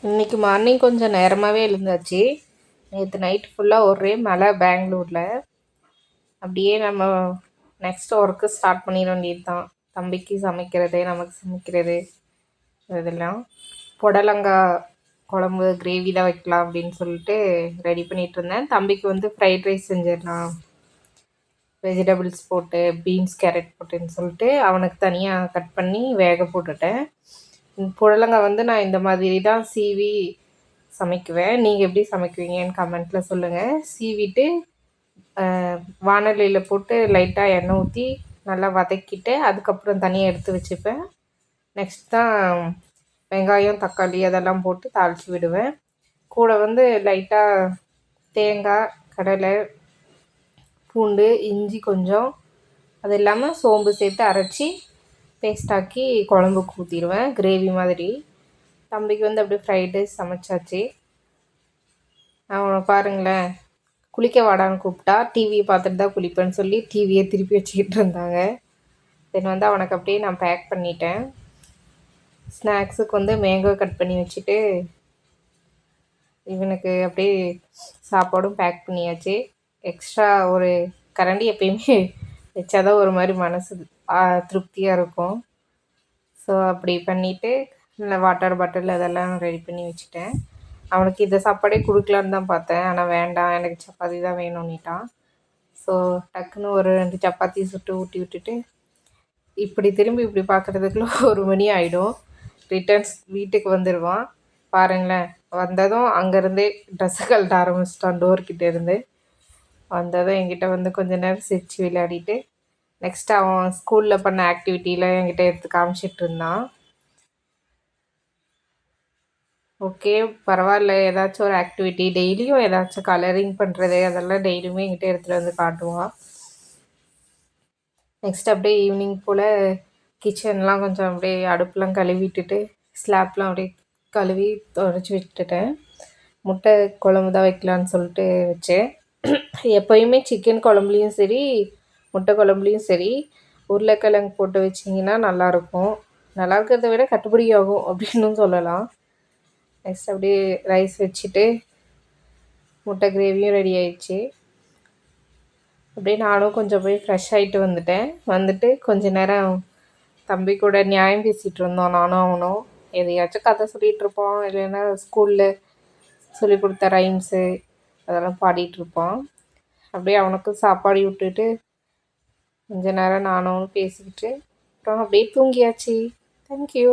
இன்றைக்கி மார்னிங் கொஞ்சம் நேரமாகவே எழுந்தாச்சு. நேற்று நைட்டு ஃபுல்லாக ஒரே மழை பெங்களூரில். அப்படியே நம்ம நெக்ஸ்ட் ஒர்க்கு ஸ்டார்ட் பண்ணிட வேண்டியது தான். தம்பிக்கு சமைக்கிறது, நமக்கு சமைக்கிறது, இதெல்லாம். புடலங்காய் குழம்பு கிரேவி தான் வைக்கலாம் அப்படின்னு சொல்லிட்டு ரெடி பண்ணிகிட்டு இருந்தேன். தம்பிக்கு வந்து ஃப்ரைட் ரைஸ் செஞ்சிடலாம், வெஜிடபிள்ஸ் போட்டு பீன்ஸ் கேரட் போட்டுன்னு சொல்லிட்டு அவனுக்கு தனியாக கட் பண்ணி வேக போட்டுட்டேன். புடலங்காய் வந்து நான் இந்த மாதிரி தான் சீவி சமைக்குவேன். நீங்கள் எப்படி சமைக்குவீங்கன்னு கமெண்ட்டில் சொல்லுங்கள். சீவிட்டு வானலியில் போட்டு லைட்டாக எண்ணெய் ஊற்றி நல்லா வதக்கிட்டு அதுக்கப்புறம் தனியாக எடுத்து வச்சுப்பேன். நெக்ஸ்ட் தான் வெங்காயம் தக்காளி அதெல்லாம் போட்டு தாளித்து விடுவேன். கூட வந்து லைட்டாக தேங்காய், கடலை, பூண்டு, இஞ்சி கொஞ்சம், அது இல்லாமல் சோம்பு சேர்த்து அரைச்சி பேஸ்டாக்கி குழம்புக்கு ஊற்றிடுவேன், கிரேவி மாதிரி. தம்பிக்கு வந்து அப்படியே ஃப்ரைட் ரைஸ் சமைச்சாச்சு. அவனை பாருங்களேன், குளிக்க வாடான்னு கூப்பிட்டா டிவியை பார்த்துட்டு தான் குளிப்பேன்னு சொல்லி டிவியை திருப்பி வச்சுக்கிட்டு இருந்தாங்க. தென் வந்து அவனுக்கு அப்படியே நான் பேக் பண்ணிட்டேன். ஸ்நாக்ஸுக்கு வந்து மேங்கோ கட் பண்ணி வச்சுட்டு இவனுக்கு அப்படியே சாப்பாடும் பேக் பண்ணியாச்சு. எக்ஸ்ட்ரா ஒரு கரண்டி எப்பயுமே வச்சாதான் ஒரு மாதிரி மனசு திருப்தியாக இருக்கும். ஸோ அப்படி பண்ணிவிட்டு இல்லை வாட்டர் பாட்டில் அதெல்லாம் ரெடி பண்ணி வச்சுட்டேன். அவனுக்கு இந்த சாப்பாடே கொடுக்கலான்னு தான் பார்த்தேன், ஆனால் வேண்டாம் எனக்கு சப்பாத்தி தான் வேணும்னிட்டான். ஸோ டக்குன்னு ஒரு 2 சப்பாத்தி சுட்டு ஊட்டி விட்டுட்டு இப்படி திரும்பி இப்படி பார்க்குறதுக்குள்ள 1 மணி ஆகிடும். ரிட்டர்ன்ஸ் வீட்டுக்கு வந்துடுவான். பாருங்களேன், வந்ததும் அங்கேருந்தே ட்ரெஸ்ஸு கழட்ட ஆரம்பிச்சிட்டான். டோர்கிட்ட இருந்து வந்ததும் என்கிட்ட வந்து கொஞ்ச நேரம் சிரித்து விளையாடிட்டு நெக்ஸ்ட் அவன் ஸ்கூலில் பண்ண ஆக்டிவிட்டியில் என்கிட்ட எடுத்து காமிச்சிட்டு இருந்தான். ஓகே பரவாயில்ல, ஏதாச்சும் ஒரு ஆக்டிவிட்டி டெய்லியும் ஏதாச்சும் கலரிங் பண்ணுறது அதெல்லாம் டெய்லியுமே என்கிட்ட எடுத்துகிட்டு வந்து காட்டுவான். நெக்ஸ்ட் அப்படியே ஈவினிங் போல் கிச்சன்லாம் கொஞ்சம் அப்படியே அடுப்புலாம் கழுவிட்டுட்டு ஸ்லாப்லாம் அப்படியே கழுவி துடைச்சி விட்டுட்டேன். முட்டை குழம்பு தான் வைக்கலான்னு சொல்லிட்டு வச்சேன். எப்போயுமே சிக்கன் குழம்புலையும் சரி முட்டை குழம்புலையும் சரி உருளைக்கிழங்கு போட்டு வச்சிங்கன்னா நல்லாயிருக்கும். நல்லா இருக்கிறத விட கட்டுப்படி ஆகும் அப்படின்னு சொல்லலாம். நெக்ஸ்ட் அப்படியே ரைஸ் வச்சுட்டு முட்டை கிரேவியும் ரெடி ஆயிடுச்சு. அப்படியே நானும் கொஞ்சம் போய் ஃப்ரெஷ் ஆகிட்டு வந்துட்டு கொஞ்ச நேரம் தம்பி கூட நியாயம் பேசிகிட்டு இருந்தோம். நானும் அவனும் எதையாச்சும் கதை சொல்லிகிட்ருப்போம், இல்லைன்னா ஸ்கூலில் சொல்லி கொடுத்த ரைம்ஸு அதெல்லாம் பாடிகிட்ருப்பான். அப்படியே அவனுக்கும் சாப்பாடு விட்டுட்டு கொஞ்ச நேரம் நானும் பேசிக்கிட்டு அப்புறம் அப்படியே தூங்கியாச்சு. தேங்க்யூ.